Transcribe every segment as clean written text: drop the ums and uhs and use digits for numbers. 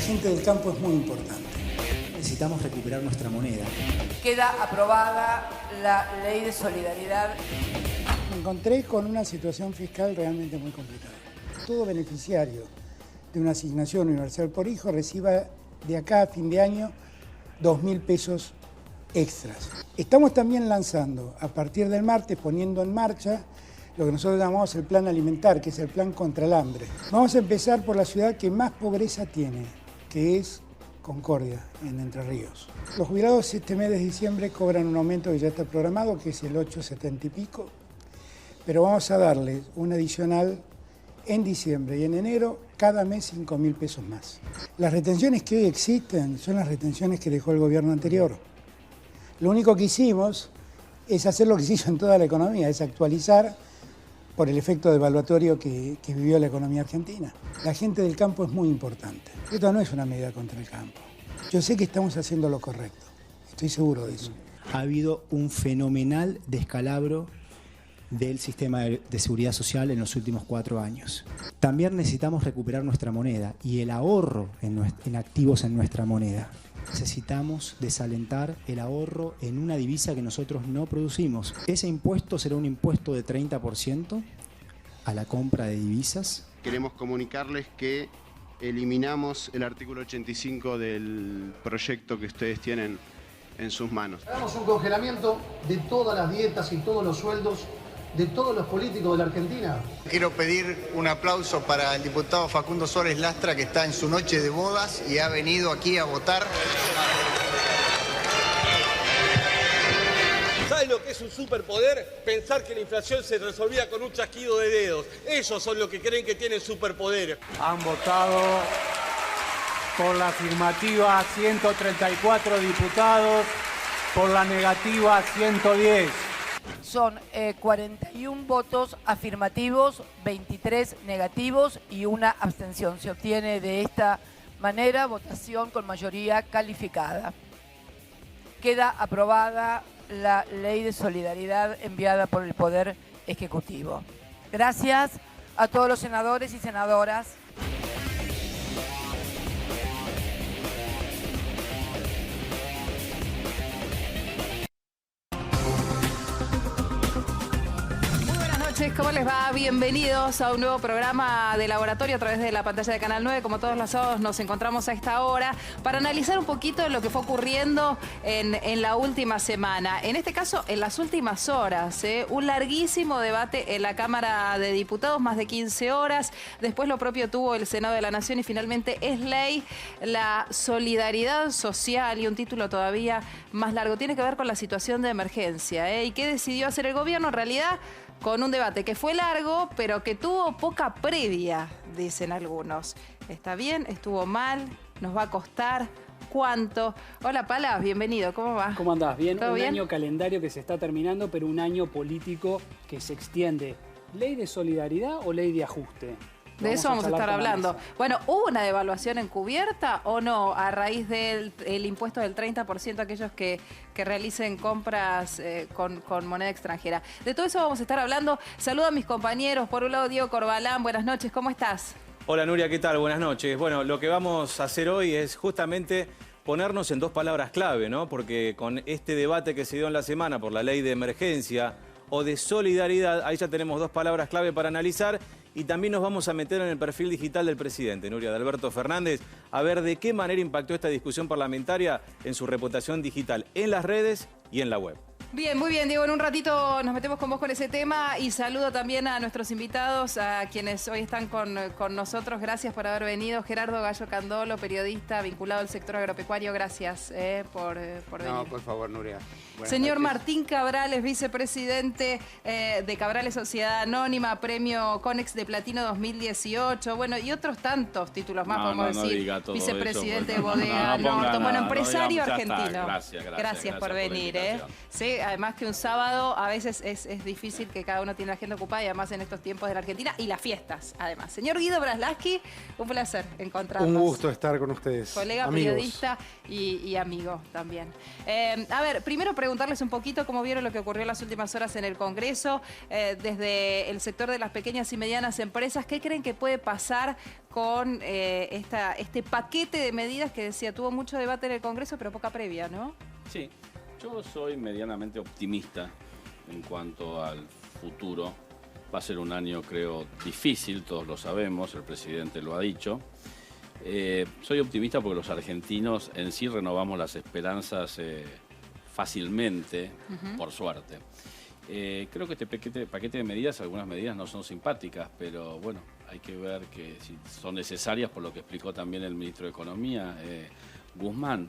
gente del campo es muy importante. Necesitamos recuperar nuestra moneda. Queda aprobada la ley de solidaridad. Me encontré con una situación fiscal realmente muy complicada. Todo beneficiario de una asignación universal por hijo reciba de acá a fin de año 2.000 pesos extras. Estamos también lanzando, a partir del martes, poniendo en marcha lo que nosotros llamamos el plan alimentar, que es el plan contra el hambre. Vamos a empezar por la ciudad que más pobreza tiene, que es Concordia, en Entre Ríos. Los jubilados este mes de diciembre cobran un aumento que ya está programado, que es el 8,70 y pico, pero vamos a darles un adicional en diciembre y en enero, cada mes 5.000 pesos más. Las retenciones que hoy existen son las retenciones que dejó el gobierno anterior. Lo único que hicimos es hacer lo que se hizo en toda la economía, es actualizar por el efecto devaluatorio que vivió la economía argentina. La gente del campo es muy importante. Esto no es una medida contra el campo. Yo sé que estamos haciendo lo correcto, estoy seguro de eso. Ha habido un fenomenal descalabro del sistema de seguridad social en los últimos 4 años. También necesitamos recuperar nuestra moneda y el ahorro en activos en nuestra moneda. Necesitamos desalentar el ahorro en una divisa que nosotros no producimos. Ese impuesto será un impuesto de 30% a la compra de divisas. Queremos comunicarles que eliminamos el artículo 85 del proyecto que ustedes tienen en sus manos. Hagamos un congelamiento de todas las dietas y todos los sueldos de todos los políticos de la Argentina. Quiero pedir un aplauso para el diputado Facundo Suárez Lastra, que está en su noche de bodas y ha venido aquí a votar. ¿Saben lo que es un superpoder? Pensar que la inflación se resolvía con un chasquido de dedos. Ellos son los que creen que tienen superpoder. Han votado por la afirmativa 134 diputados, por la negativa 110. Son 41 votos afirmativos, 23 negativos y una abstención. Se obtiene de esta manera votación con mayoría calificada. Queda aprobada la ley de solidaridad enviada por el Poder Ejecutivo. Gracias a todos los senadores y senadoras. ¿Cómo les va? Bienvenidos a un nuevo programa de Laboratorio a través de la pantalla de Canal 9. Como todos los sábados nos encontramos a esta hora para analizar un poquito lo que fue ocurriendo en la última semana. En este caso, en las últimas horas. Un larguísimo debate en la Cámara de Diputados, más de 15 horas. Después lo propio tuvo el Senado de la Nación y finalmente es ley la solidaridad social, y un título todavía más largo. Tiene que ver con la situación de emergencia. ¿Y qué decidió hacer el gobierno? En realidad, con un debate que fue largo, pero que tuvo poca previa, dicen algunos. ¿Está bien? ¿Estuvo mal? ¿Nos va a costar? ¿Cuánto? Hola, Palas, bienvenido. ¿Cómo va? ¿Cómo andás? Bien, ¿Todo bien? Año calendario que se está terminando, pero un año político que se extiende. ¿Ley de solidaridad o ley de ajuste? De eso vamos a estar hablando. Bueno, ¿hubo una devaluación encubierta o no a raíz del impuesto del 30% a aquellos que realicen compras con moneda extranjera? De todo eso vamos a estar hablando. Saludo a mis compañeros. Por un lado, Diego Corbalán. Buenas noches, ¿cómo estás? Hola, Nuria, ¿qué tal? Buenas noches. Bueno, lo que vamos a hacer hoy es justamente ponernos en dos palabras clave, ¿no? Porque con este debate que se dio en la semana por la ley de emergencia o de solidaridad, ahí ya tenemos dos palabras clave para analizar. Y también nos vamos a meter en el perfil digital del presidente, Nuria, de Alberto Fernández, a ver de qué manera impactó esta discusión parlamentaria en su reputación digital, en las redes y en la web. Bien, muy bien, Diego. En un ratito nos metemos con vos con ese tema y saludo también a nuestros invitados, a quienes hoy están con nosotros. Gracias por haber venido. Gerardo Gallo Candolo, periodista vinculado al sector agropecuario. Gracias por venir. No, por favor, Nuria. Señor Martín Cabrales, vicepresidente de Cabrales Sociedad Anónima, premio Conex de Platino 2018, bueno, y otros tantos títulos más, podemos decir. Vicepresidente de Bodega Norton, bueno, empresario argentino. Gracias por venir. Sí, además que un sábado a veces es difícil, que cada uno tiene la agenda ocupada, y además en estos tiempos de la Argentina y las fiestas, además. Señor Guido Braslavsky, un placer encontrarnos. Un gusto estar con ustedes. Colega, amigos. periodista y amigo también. A ver, primero preguntarles un poquito cómo vieron lo que ocurrió en las últimas horas en el Congreso, desde el sector de las pequeñas y medianas empresas. ¿Qué creen que puede pasar con este paquete de medidas que decía tuvo mucho debate en el Congreso, pero poca previa, ¿no? Sí, yo soy medianamente optimista en cuanto al futuro. Va a ser un año, creo, difícil, todos lo sabemos, el presidente lo ha dicho. Soy optimista porque los argentinos en sí renovamos las esperanzas fácilmente, por suerte. Creo que este paquete de medidas, algunas medidas no son simpáticas, pero bueno, hay que ver que si son necesarias, por lo que explicó también el ministro de Economía, Guzmán.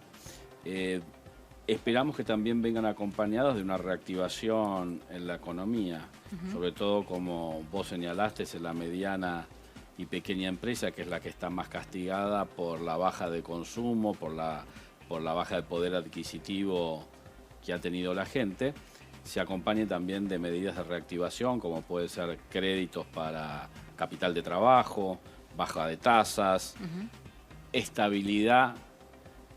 Esperamos que también vengan acompañados de una reactivación en la economía, sobre todo como vos señalaste, es la mediana y pequeña empresa, que es la que está más castigada por la baja de consumo, por la baja de poder adquisitivo que ha tenido la gente. Se acompañe también de medidas de reactivación, como puede ser créditos para capital de trabajo, baja de tasas, estabilidad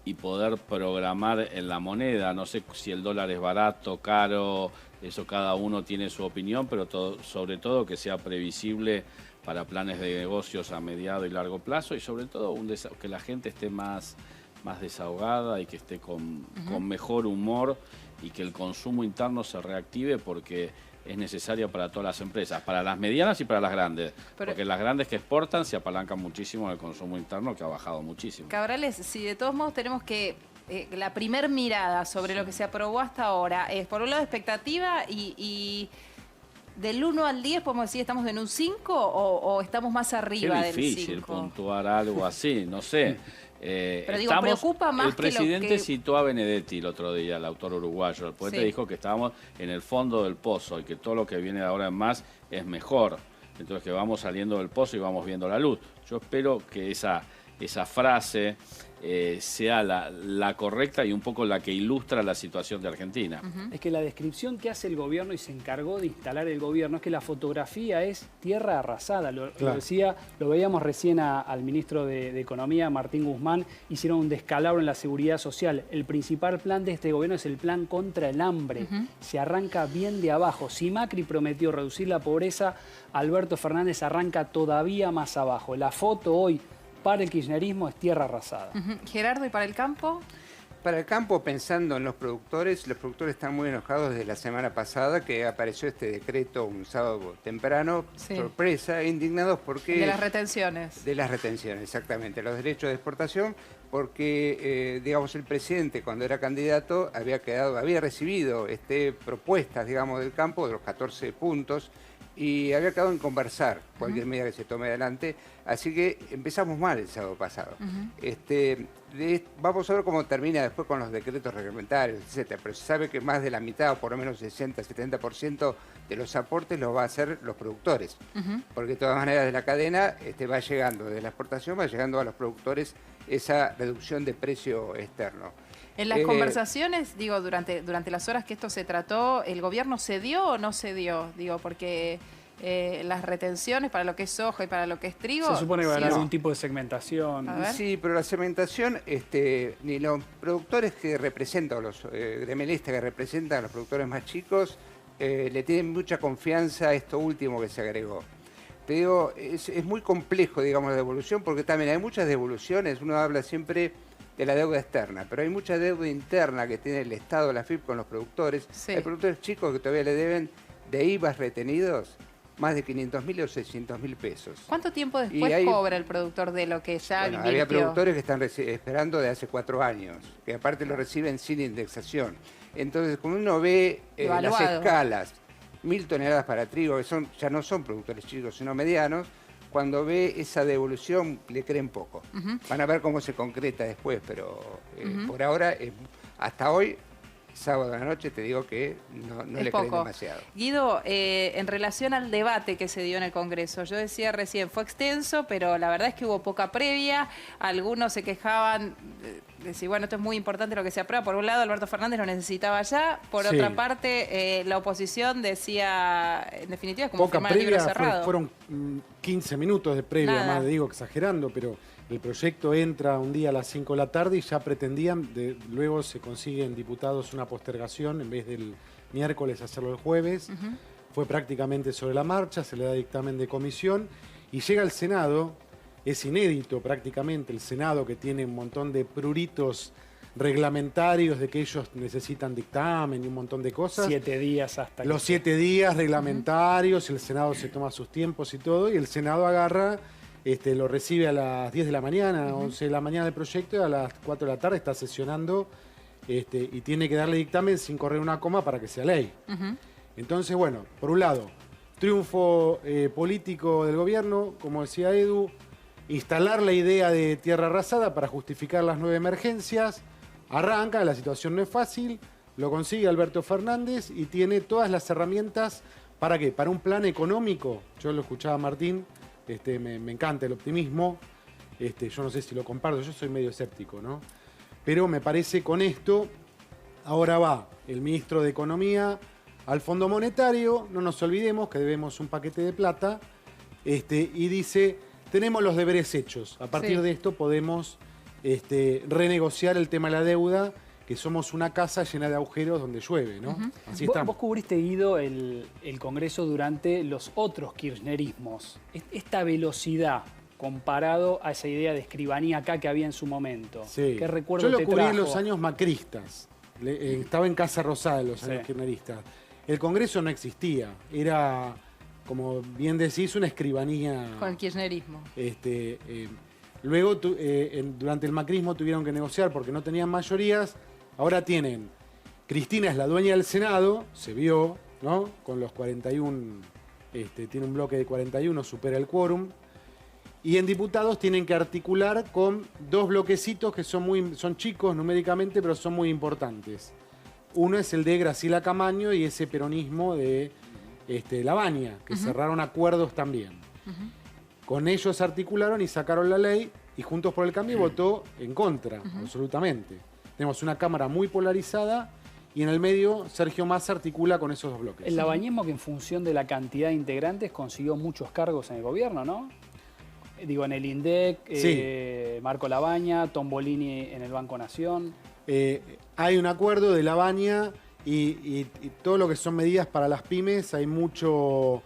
y poder programar en la moneda. No sé si el dólar es barato, caro, eso cada uno tiene su opinión, pero sobre todo que sea previsible para planes de negocios a mediado y largo plazo, y sobre todo que la gente esté más desahogada y que esté con mejor humor, y que el consumo interno se reactive, porque es necesario para todas las empresas, para las medianas y para las grandes, porque las grandes que exportan se apalancan muchísimo en el consumo interno, que ha bajado muchísimo. Cabrales, si de todos modos tenemos que... la primer mirada sobre lo que se aprobó hasta ahora es, por un lado, expectativa y del 1 al 10, podemos decir, ¿estamos en un 5 o estamos más arriba del 5? Es difícil puntuar algo así, no sé. Pero digo, preocupa más el presidente que citó a Benedetti el otro día, el autor uruguayo. El poeta dijo que estábamos en el fondo del pozo y que todo lo que viene de ahora en más es mejor. Entonces que vamos saliendo del pozo y vamos viendo la luz. Yo espero que esa frase sea la correcta y un poco la que ilustra la situación de Argentina. Es que la descripción que hace el gobierno y se encargó de instalar el gobierno es que la fotografía es tierra arrasada. Lo decía, lo veíamos recién al ministro de Economía, Martín Guzmán, hicieron un descalabro en la seguridad social. El principal plan de este gobierno es el plan contra el hambre. Se arranca bien de abajo. Si Macri prometió reducir la pobreza, Alberto Fernández arranca todavía más abajo. La foto hoy para el kirchnerismo es tierra arrasada. Gerardo, ¿y para el campo? Para el campo, pensando en los productores están muy enojados desde la semana pasada, que apareció este decreto un sábado temprano, sorpresa, indignados porque... De las retenciones. De las retenciones, exactamente, los derechos de exportación, porque, digamos, el presidente cuando era candidato había recibido propuestas, digamos, del campo, de los 14 puntos, y había quedado en conversar cualquier medida que se tome adelante, así que empezamos mal el sábado pasado. Vamos a ver cómo termina después con los decretos reglamentarios, etcétera, pero se sabe que más de la mitad, o por lo menos 60-70% de los aportes los va a hacer los productores, porque de todas maneras de la cadena va llegando, de la exportación va llegando a los productores esa reducción de precio externo. En las conversaciones, digo, durante las horas que esto se trató, ¿el gobierno cedió o no cedió? Digo, porque las retenciones para lo que es soja y para lo que es trigo... Se supone que va a haber algún tipo de segmentación. Sí, pero la segmentación, ni los productores que representan, o los gremelistas que representan a los productores más chicos, le tienen mucha confianza a esto último que se agregó. Te digo, es muy complejo, digamos, la devolución, porque también hay muchas devoluciones, uno habla siempre de la deuda externa, pero hay mucha deuda interna que tiene el Estado, la FIP, con los productores. Hay productores chicos que todavía le deben de IVAs retenidos más de 500.000 o 600.000 pesos. ¿Cuánto tiempo después cobra el productor de lo que ya invirtió? Había productores que están esperando de hace 4 años, que aparte lo reciben sin indexación. Entonces, cuando uno ve las escalas, 1.000 toneladas para trigo, que ya no son productores chicos, sino medianos, cuando ve esa devolución le creen poco. Van a ver cómo se concreta después, pero por ahora, hasta hoy, sábado a la noche, te digo que no le creen demasiado. Guido, en relación al debate que se dio en el Congreso, yo decía recién, fue extenso, pero la verdad es que hubo poca previa. Algunos se quejaban de decir, bueno, esto es muy importante lo que se aprueba. Por un lado, Alberto Fernández lo necesitaba ya. Por otra parte, la oposición decía, en definitiva, es como poca firmar el libro previa, cerrado. fueron 15 minutos de previa, Nada. más digo exagerando, pero el proyecto entra un día a las 5 de la tarde y ya pretendían, luego se consiguen diputados una postergación, en vez del miércoles hacerlo el jueves. Fue prácticamente sobre la marcha, se le da dictamen de comisión y llega al Senado. Es inédito prácticamente el Senado, que tiene un montón de pruritos reglamentarios de que ellos necesitan dictamen y un montón de cosas. 7 días hasta los 7 días reglamentarios, el Senado se toma sus tiempos y todo, y el Senado agarra, lo recibe a las 10 de la mañana, 11 de la mañana del proyecto, y a las 4 de la tarde está sesionando y tiene que darle dictamen sin correr una coma para que sea ley. Entonces, bueno, por un lado, triunfo político del gobierno, como decía Edu, instalar la idea de tierra arrasada para justificar las 9 emergencias. Arranca, la situación no es fácil, lo consigue Alberto Fernández y tiene todas las herramientas. ¿Para qué? Para un plan económico. Yo lo escuchaba a Martín, me encanta el optimismo. Yo no sé si lo comparto, yo soy medio escéptico, ¿no? Pero me parece con esto, ahora va el ministro de Economía al Fondo Monetario, no nos olvidemos que debemos un paquete de plata, y dice, tenemos los deberes hechos. A partir de esto podemos renegociar el tema de la deuda, que somos una casa llena de agujeros donde llueve, ¿no? Así estamos. Vos cubriste, Guido, el Congreso durante los otros kirchnerismos. Esta velocidad comparado a esa idea de escribanía acá que había en su momento. Sí. ¿Qué recuerdo Yo te lo cubrí trajo? en los años macristas. Estaba en Casa Rosada en los años kirchneristas. El Congreso no existía. Era, como bien decís, una escribanía. Con el kirchnerismo. Luego, durante el macrismo tuvieron que negociar porque no tenían mayorías. Ahora tienen. Cristina es la dueña del Senado, se vio, ¿no? Con los 41, tiene un bloque de 41, supera el quórum. Y en diputados tienen que articular con 2 bloquecitos que son chicos numéricamente, pero son muy importantes. Uno es el de Graciela Camaño y ese peronismo de Lavagna, que cerraron acuerdos también. Con ellos articularon y sacaron la ley, y Juntos por el Cambio votó en contra, absolutamente. Tenemos una Cámara muy polarizada, y en el medio Sergio Massa articula con esos 2 bloques. El lavañismo, que en función de la cantidad de integrantes consiguió muchos cargos en el gobierno, ¿no? Digo, en el INDEC, Marco Lavagna, Tombolini en el Banco Nación. Hay un acuerdo de Lavagna y todo lo que son medidas para las pymes, hay mucho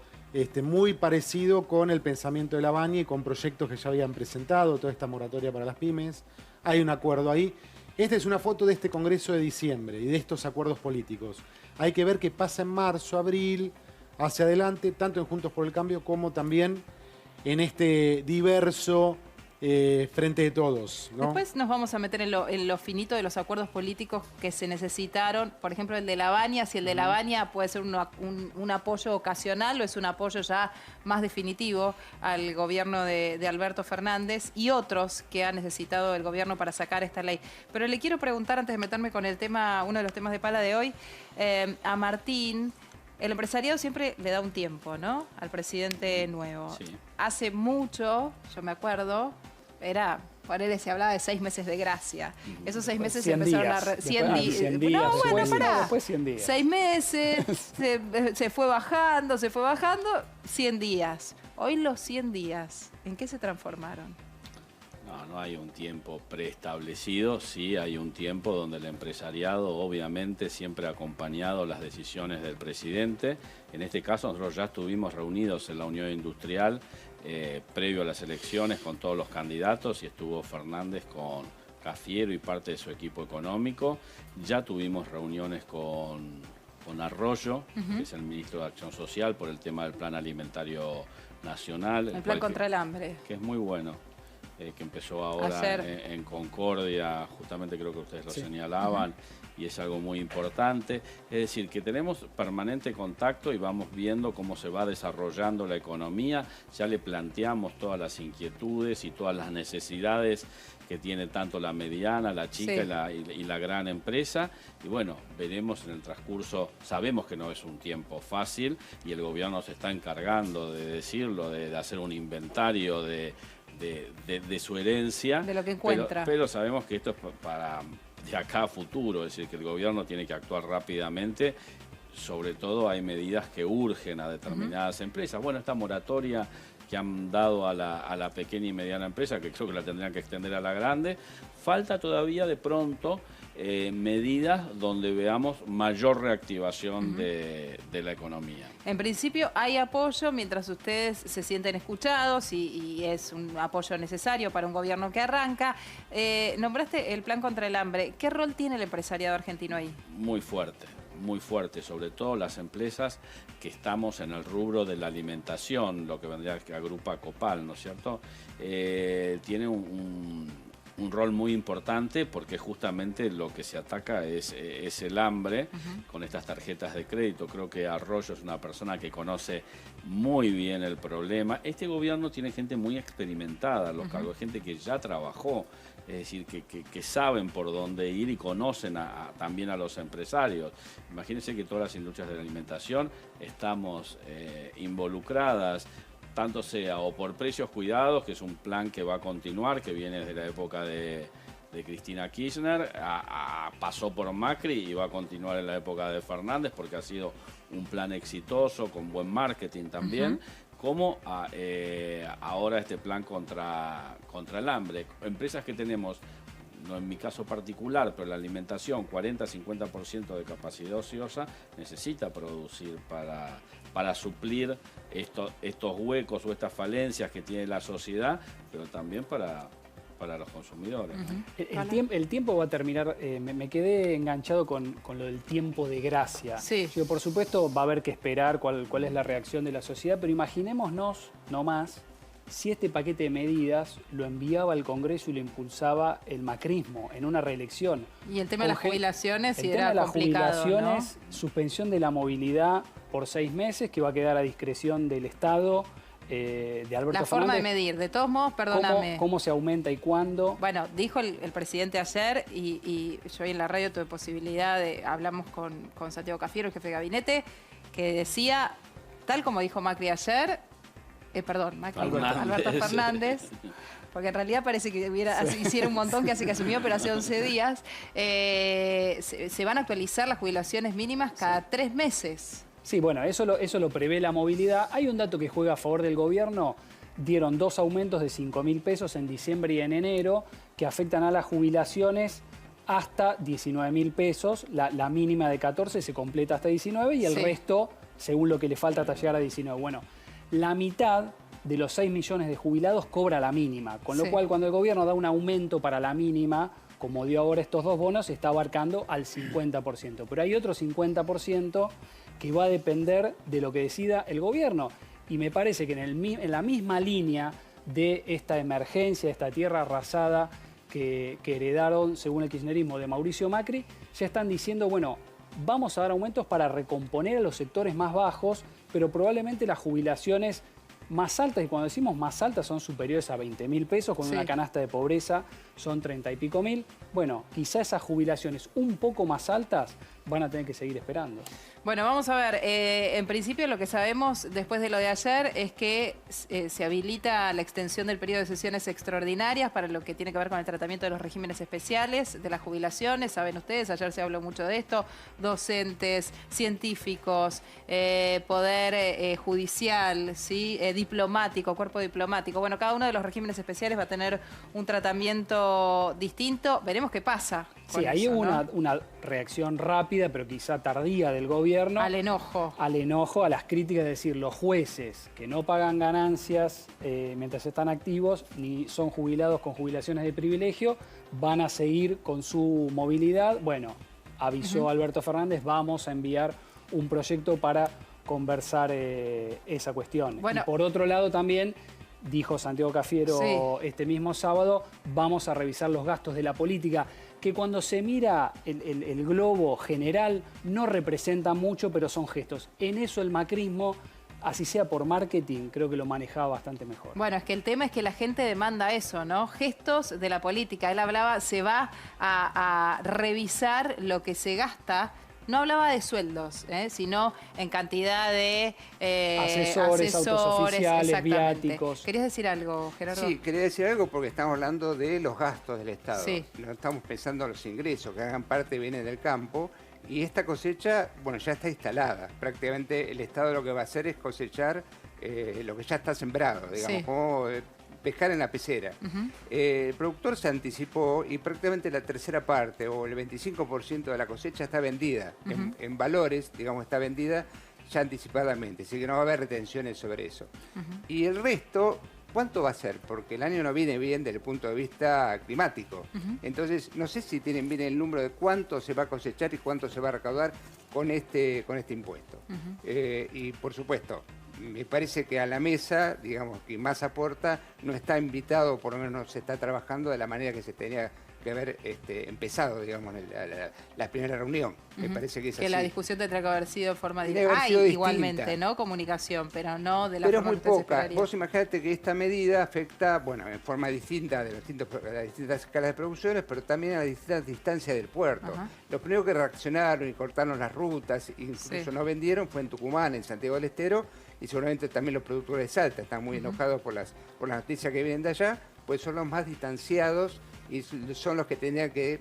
muy parecido con el pensamiento de Lavagna y con proyectos que ya habían presentado, toda esta moratoria para las pymes. Hay un acuerdo ahí. Esta es una foto de este Congreso de diciembre y de estos acuerdos políticos. Hay que ver qué pasa en marzo, abril, hacia adelante, tanto en Juntos por el Cambio como también en este diverso Frente de Todos, ¿no? Después nos vamos a meter en lo finito de los acuerdos políticos que se necesitaron. Por ejemplo, el de Lavagna, si el de Lavagna puede ser un apoyo ocasional o es un apoyo ya más definitivo al gobierno de Alberto Fernández y otros que ha necesitado el gobierno para sacar esta ley. Pero le quiero preguntar, antes de meterme con el tema, uno de los temas de pala de hoy, a Martín. El empresariado siempre le da un tiempo, ¿no? Al presidente nuevo. Sí. Hace mucho, yo me acuerdo, se hablaba de 6 meses de gracia. Esos 6 meses se empezaron a... 100 días. No, bueno, pará. Después 100 días. 6 meses, se fue bajando, 100 días. Hoy los 100 días, ¿en qué se transformaron? No hay un tiempo preestablecido, sí hay un tiempo donde el empresariado obviamente siempre ha acompañado las decisiones del presidente. En este caso nosotros ya estuvimos reunidos en la Unión Industrial previo a las elecciones con todos los candidatos y estuvo Fernández con Cafiero y parte de su equipo económico. Ya tuvimos reuniones con Arroyo, que es el ministro de Acción Social, por el tema del Plan Alimentario Nacional. El plan contra el hambre. Que es muy bueno. que empezó ahora en Concordia, justamente creo que ustedes lo señalaban, y es algo muy importante. Es decir, que tenemos permanente contacto y vamos viendo cómo se va desarrollando la economía, ya le planteamos todas las inquietudes y todas las necesidades que tiene tanto la mediana, la chica y la gran empresa. Y bueno, veremos en el transcurso, sabemos que no es un tiempo fácil y el gobierno se está encargando de decirlo, de hacer un inventario de su herencia. De lo que encuentra. Pero sabemos que esto es para de acá a futuro, es decir, que el gobierno tiene que actuar rápidamente. Sobre todo hay medidas que urgen a determinadas empresas. Bueno, esta moratoria que han dado a la pequeña y mediana empresa, que creo que la tendrían que extender a la grande, falta todavía de pronto medidas donde veamos mayor reactivación de la economía. En principio hay apoyo mientras ustedes se sienten escuchados y es un apoyo necesario para un gobierno que arranca. Nombraste el plan contra el hambre. ¿Qué rol tiene el empresariado argentino ahí? Muy fuerte, sobre todo las empresas que estamos en el rubro de la alimentación, lo que vendría que agrupa Copal, ¿no es cierto? Tiene un rol muy importante porque justamente lo que se ataca es el hambre con estas tarjetas de crédito. Creo que Arroyo es una persona que conoce muy bien el problema. Este gobierno tiene gente muy experimentada, los cargos, gente que ya trabajó, es decir, que saben por dónde ir y conocen también a los empresarios. Imagínense que todas las industrias de la alimentación estamos involucradas, tanto sea o por Precios Cuidados, que es un plan que va a continuar, que viene desde la época de Cristina Kirchner, pasó por Macri y va a continuar en la época de Fernández, porque ha sido un plan exitoso, con buen marketing también, como ahora este plan contra el hambre. Empresas que tenemos, no en mi caso particular, pero la alimentación, 40-50% de capacidad ociosa, necesita producir para suplir estos huecos o estas falencias que tiene la sociedad, pero también para los consumidores. El tiempo va a terminar, me quedé enganchado con lo del tiempo de gracia. Yo, por supuesto, va a haber que esperar cuál es la reacción de la sociedad, pero imaginémonos, no más, si este paquete de medidas lo enviaba al Congreso y lo impulsaba el macrismo en una reelección. Y el tema de las jubilaciones, el tema de las jubilaciones, suspensión de la movilidad por 6 meses, que va a quedar a discreción del Estado, de Alberto Fernández. La forma de medir, de todos modos, perdóname. ¿Cómo se aumenta y cuándo? Bueno, dijo el presidente ayer, y yo ahí en la radio tuve posibilidad hablamos con Santiago Cafiero, el jefe de gabinete, que decía, tal como dijo Macri ayer, Alberto Fernández, porque en realidad parece que hiciera un montón que asumió, pero hace 11 días, se van a actualizar las jubilaciones mínimas cada 3 meses. Sí, bueno, eso lo prevé la movilidad. Hay un dato que juega a favor del gobierno. Dieron 2 aumentos de 5.000 pesos en diciembre y en enero que afectan a las jubilaciones hasta 19.000 pesos. La mínima de 14 se completa hasta 19 y el resto, según lo que le falta, hasta llegar a 19. Bueno, la mitad de los 6 millones de jubilados cobra la mínima, con lo cual cuando el gobierno da un aumento para la mínima, como dio ahora estos 2 bonos, está abarcando al 50%. Pero hay otro 50% que va a depender de lo que decida el gobierno. Y me parece que en la misma línea de esta emergencia, de esta tierra arrasada que heredaron, según el kirchnerismo, de Mauricio Macri, ya están diciendo, bueno, vamos a dar aumentos para recomponer a los sectores más bajos, pero probablemente las jubilaciones más altas, y cuando decimos más altas son superiores a 20.000 pesos, con una canasta de pobreza son 30 y pico mil. Bueno, quizá esas jubilaciones un poco más altas van a tener que seguir esperando. Bueno, vamos a ver, en principio lo que sabemos después de lo de ayer es que se habilita la extensión del periodo de sesiones extraordinarias para lo que tiene que ver con el tratamiento de los regímenes especiales, de las jubilaciones. Saben ustedes, ayer se habló mucho de esto, docentes, científicos, poder judicial, ¿sí? Diplomático, cuerpo diplomático. Bueno, cada uno de los regímenes especiales va a tener un tratamiento distinto. Veremos qué pasa. Sí, ahí hubo una reacción rápida, pero quizá tardía del gobierno. Al enojo. Al enojo, a las críticas, es decir, los jueces que no pagan ganancias mientras están activos, ni son jubilados con jubilaciones de privilegio, van a seguir con su movilidad. Bueno, avisó Alberto Fernández, vamos a enviar un proyecto para conversar esa cuestión. Bueno. Y por otro lado también, dijo Santiago Cafiero este mismo sábado, vamos a revisar los gastos de la política, que cuando se mira el globo general no representa mucho, pero son gestos. En eso el macrismo, así sea por marketing, creo que lo manejaba bastante mejor. Bueno, es que el tema es que la gente demanda eso, ¿no? Gestos de la política. Él hablaba, se va a revisar lo que se gasta. No hablaba de sueldos, sino en cantidad de asesores, autos oficiales, viáticos. ¿Querías decir algo, Gerardo? Sí, quería decir algo porque estamos hablando de los gastos del Estado. Sí. No estamos pensando en los ingresos, que hagan parte vienen del campo. Y esta cosecha, bueno, ya está instalada. Prácticamente el Estado lo que va a hacer es cosechar lo que ya está sembrado, digamos, como pescar en la pecera. El productor se anticipó y prácticamente la tercera parte o el 25% de la cosecha está vendida. En valores, digamos, está vendida ya anticipadamente, así que no va a haber retenciones sobre eso. Y el resto, ¿cuánto va a ser? Porque el año no viene bien desde el punto de vista climático. Entonces, no sé si tienen bien el número de cuánto se va a cosechar y cuánto se va a recaudar con este impuesto. Y, por supuesto, me parece que a la mesa, digamos, que más aporta, no está invitado, por lo menos no se está trabajando de la manera que se tenía que haber empezado, digamos, la primera reunión. Me parece que es así. Que la discusión tendrá que haber sido de forma distinta. Igualmente, ¿no? Comunicación, pero no de la forma muy que se esperaría. Vos imaginate que esta medida afecta, bueno, en forma distinta de las distintas escalas de producciones, pero también a las distintas distancias del puerto. Los primeros que reaccionaron y cortaron las rutas, incluso no vendieron, fue en Tucumán, en Santiago del Estero, y seguramente también los productores de Salta están muy enojados por las noticias que vienen de allá, pues son los más distanciados y son los que tenían que,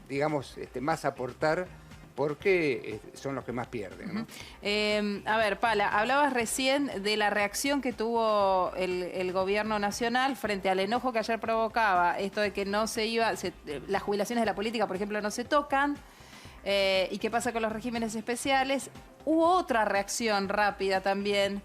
digamos, más aportar porque son los que más pierden, ¿no? A ver, Pala, hablabas recién de la reacción que tuvo el gobierno nacional frente al enojo que ayer provocaba, esto de que no se iba, las jubilaciones de la política, por ejemplo, no se tocan, y qué pasa con los regímenes especiales. Hubo otra reacción rápida también,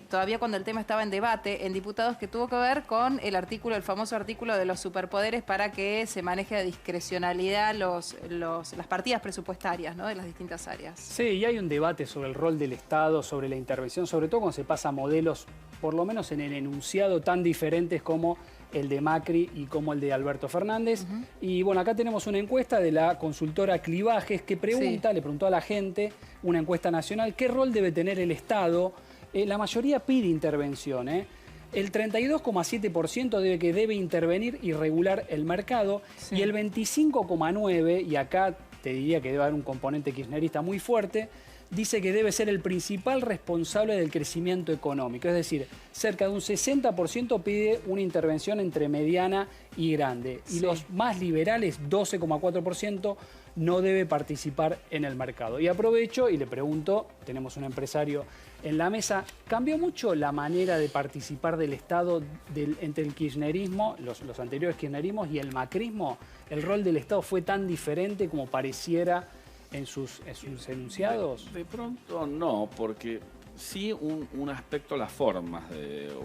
todavía cuando el tema estaba en debate, en diputados, que tuvo que ver con el famoso artículo de los superpoderes para que se maneje a discrecionalidad las partidas presupuestarias, ¿no?, de las distintas áreas. Sí, y hay un debate sobre el rol del Estado, sobre la intervención, sobre todo cuando se pasa a modelos, por lo menos en el enunciado, tan diferentes como el de Macri y como el de Alberto Fernández. Y bueno, acá tenemos una encuesta de la consultora Clivajes que le preguntó a la gente, una encuesta nacional, ¿qué rol debe tener el Estado? La mayoría pide intervención, El 32,7% debe intervenir y regular el mercado, y el 25,9%, y acá te diría que debe haber un componente kirchnerista muy fuerte, dice que debe ser el principal responsable del crecimiento económico. Es decir, cerca de un 60% pide una intervención entre mediana y grande. Y los más liberales, 12,4%, no debe participar en el mercado. Y aprovecho y le pregunto, tenemos un empresario en la mesa, ¿cambió mucho la manera de participar del Estado entre el kirchnerismo, los anteriores kirchnerismos y el macrismo? ¿El rol del Estado fue tan diferente como pareciera en sus enunciados? De pronto no, porque sí un aspecto las formas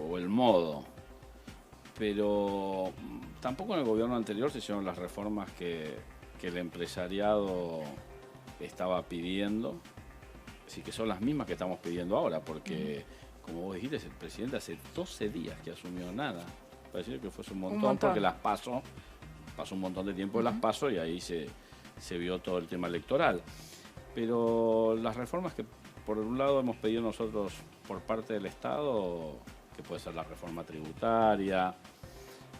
o el modo, pero tampoco en el gobierno anterior se hicieron las reformas que el empresariado estaba pidiendo, así que son las mismas que estamos pidiendo ahora, porque como vos dijiste, el presidente hace 12 días que asumió nada, parece que fue un montón, porque pasó un montón de tiempo de las PASO y ahí se vio todo el tema electoral. Pero las reformas que por un lado hemos pedido nosotros por parte del Estado, que puede ser la reforma tributaria,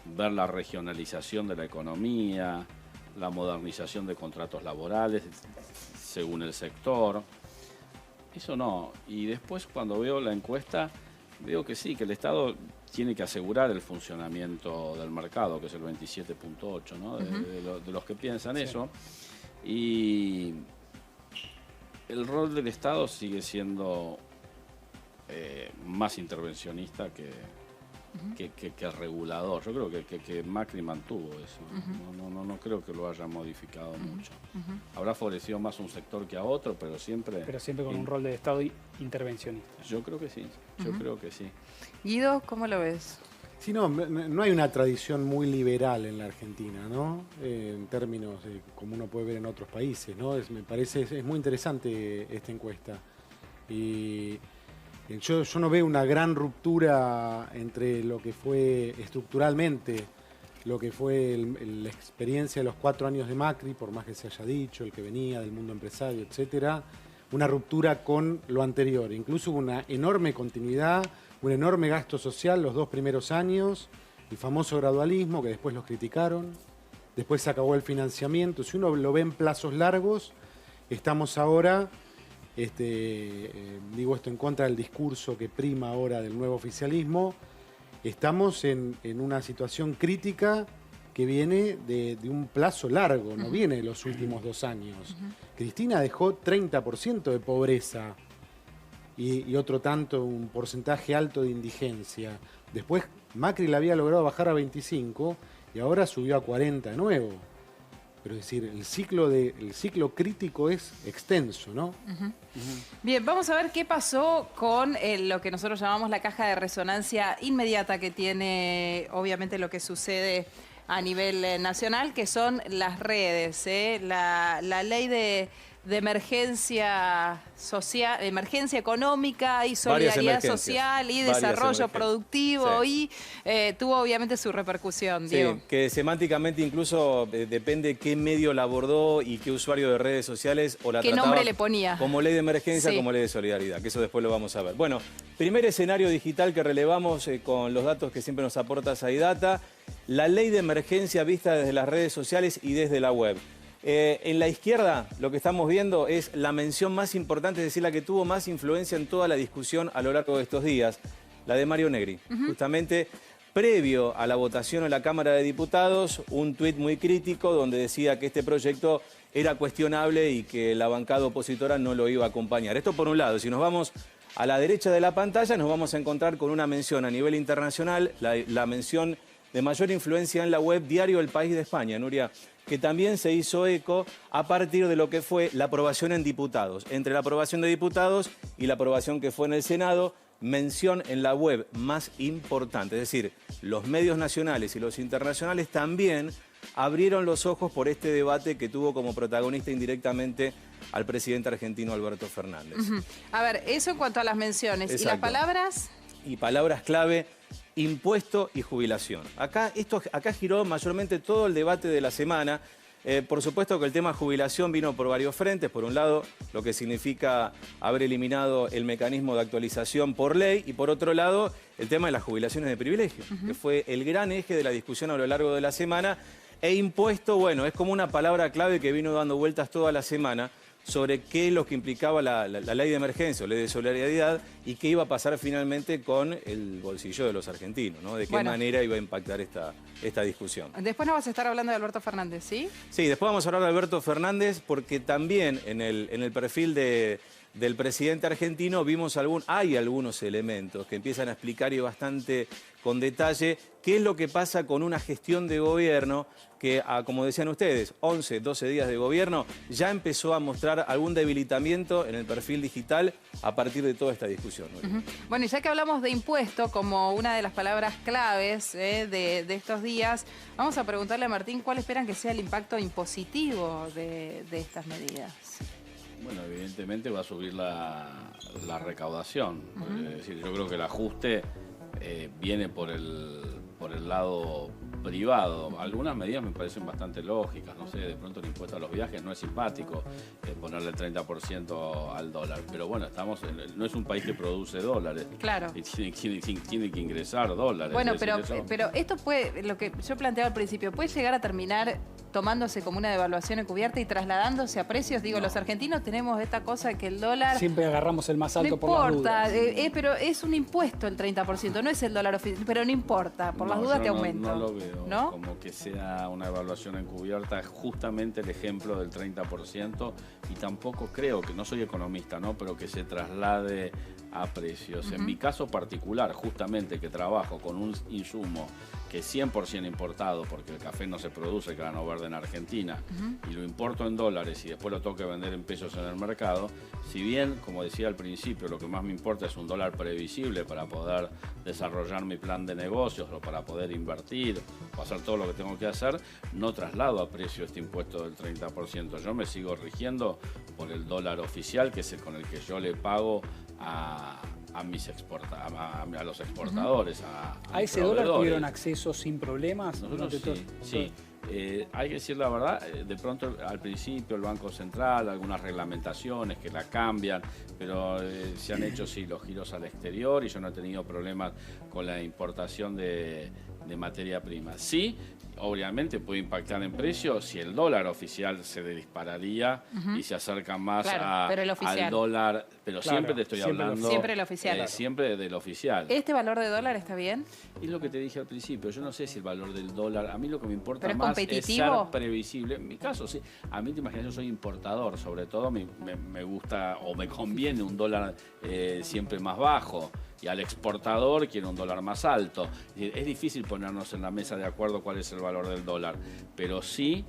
ver la regionalización de la economía, la modernización de contratos laborales según el sector, eso no. Y después cuando veo la encuesta, veo que sí, que el Estado tiene que asegurar el funcionamiento del mercado, que es el 27,8%, ¿no? De los que piensan eso. Y el rol del Estado sigue siendo más intervencionista que regulador. Yo creo que Macri mantuvo eso. No creo que lo haya modificado mucho. Habrá favorecido más un sector que a otro, pero siempre con un rol de Estado intervencionista. Yo creo que sí. Yo creo que sí. Guido, ¿cómo lo ves? Sí, no hay una tradición muy liberal en la Argentina, ¿no? En términos como uno puede ver en otros países, ¿no? Me parece es muy interesante esta encuesta. Y Yo no veo una gran ruptura entre lo que fue estructuralmente, lo que fue la experiencia de los 4 años de Macri, por más que se haya dicho, el que venía del mundo empresario, etcétera, una ruptura con lo anterior. Incluso hubo una enorme continuidad, un enorme gasto social los 2 primeros años, el famoso gradualismo que después los criticaron, después se acabó el financiamiento. Si uno lo ve en plazos largos, estamos ahora... digo esto en contra del discurso que prima ahora del nuevo oficialismo, estamos en una situación crítica que viene de un plazo largo, no viene de los últimos 2 años. Cristina dejó 30% de pobreza y otro tanto, un porcentaje alto de indigencia. Después Macri la había logrado bajar a 25 y ahora subió a 40 de nuevo. Pero es decir, el ciclo crítico es extenso, ¿no? Bien, vamos a ver qué pasó con lo que nosotros llamamos la caja de resonancia inmediata que tiene, obviamente, lo que sucede a nivel nacional, que son las redes, la ley de emergencia social, emergencia económica y solidaridad social y desarrollo productivo, y tuvo obviamente su repercusión, Diego. Sí, que semánticamente incluso depende qué medio la abordó y qué usuario de redes sociales o la qué trataba nombre le ponía. Como ley de emergencia, Sí. como ley de solidaridad, que eso después lo vamos a ver. Bueno, primer escenario digital que relevamos con los datos que siempre nos aporta SAIDATA, la ley de emergencia vista desde las redes sociales y desde la web. En la izquierda lo que estamos viendo es la mención más importante, es decir, la que tuvo más influencia en toda la discusión a lo largo de estos días, la de Mario Negri. Justamente previo a la votación en la Cámara de Diputados, un tuit muy crítico donde decía que este proyecto era cuestionable y que la bancada opositora no lo iba a acompañar. Esto por un lado. Si nos vamos a la derecha de la pantalla, nos vamos a encontrar con una mención a nivel internacional, la mención de mayor influencia en la web Diario El País de España, Nuria, que también se hizo eco a partir de lo que fue la aprobación en diputados. Entre la aprobación de diputados y la aprobación que fue en el Senado, mención en la web más importante. Es decir, los medios nacionales y los internacionales también abrieron los ojos por este debate que tuvo como protagonista indirectamente al presidente argentino Alberto Fernández. A ver, eso en cuanto a las menciones. Exacto. ¿Y las palabras? Y palabras clave: impuesto y jubilación. Acá giró mayormente todo el debate de la semana. Por supuesto que el tema jubilación vino por varios frentes. Por un lado, lo que significa haber eliminado el mecanismo de actualización por ley, y por otro lado, el tema de las jubilaciones de privilegio, que fue el gran eje de la discusión a lo largo de la semana. E impuesto, bueno, es como una palabra clave que vino dando vueltas toda la semana sobre qué es lo que implicaba la ley de emergencia o ley de solidaridad y qué iba a pasar finalmente con el bolsillo de los argentinos, ¿no? De qué manera iba a impactar esta discusión. Después nos vas a estar hablando de Alberto Fernández, ¿sí? Sí, después vamos a hablar de Alberto Fernández porque también en el perfil del presidente argentino hay algunos elementos que empiezan a explicar y bastante con detalle qué es lo que pasa con una gestión de gobierno que, como decían ustedes, 11, 12 días de gobierno, ya empezó a mostrar algún debilitamiento en el perfil digital a partir de toda esta discusión. Bueno, y ya que hablamos de impuesto como una de las palabras claves de estos días, vamos a preguntarle a Martín cuál esperan que sea el impacto impositivo de estas medidas. Bueno, evidentemente va a subir la recaudación. Es decir, yo creo que el ajuste viene por el lado privado. Algunas medidas me parecen bastante lógicas, no sé, de pronto el impuesto a los viajes no es simpático, ponerle el 30% al dólar, pero bueno, no es un país que produce dólares. Claro. Y tiene que ingresar dólares. Bueno, pero esto puede, lo que yo planteaba al principio, puede llegar a terminar tomándose como una devaluación encubierta y trasladándose a precios. Digo, los argentinos tenemos esta cosa que el dólar... Siempre agarramos el más alto no por las dudas. No importa, pero es un impuesto el 30%, no es el dólar oficial, pero no importa, por las dudas te aumento. No lo veo como que sea una evaluación encubierta, justamente el ejemplo del 30%, y tampoco creo, que no soy economista, ¿no? Pero que se traslade a precios. En mi caso particular, justamente que trabajo con un insumo que es 100% importado, porque el café no se produce grano verde en Argentina, y lo importo en dólares y después lo tengo que vender en pesos en el mercado, si bien, como decía al principio, lo que más me importa es un dólar previsible para poder desarrollar mi plan de negocios o para poder invertir o hacer todo lo que tengo que hacer, no traslado a precio este impuesto del 30%. Yo me sigo rigiendo por el dólar oficial, que es el con el que yo le pago a los exportadores, ¿A ese dólar tuvieron acceso sin problemas? Nosotros sí. Hay que decir la verdad, de pronto al principio el Banco Central, algunas reglamentaciones que la cambian, pero se han hecho los giros al exterior y yo no he tenido problemas con la importación de materia prima. Sí, obviamente puede impactar en precios si el dólar oficial se dispararía y se acerca más al dólar, pero siempre te estoy hablando... Siempre el oficial. Siempre del oficial. ¿Este valor de dólar está bien? Y lo que te dije al principio, yo no sé si el valor del dólar, a mí lo que me importa ¿Pero es más es ser previsible. En mi caso, sí. A mí, te imaginas, yo soy importador, sobre todo me gusta o me conviene un dólar siempre más bajo. Y al exportador quiere un dólar más alto. Es difícil ponernos en la mesa de acuerdo cuál es el valor del dólar, pero sí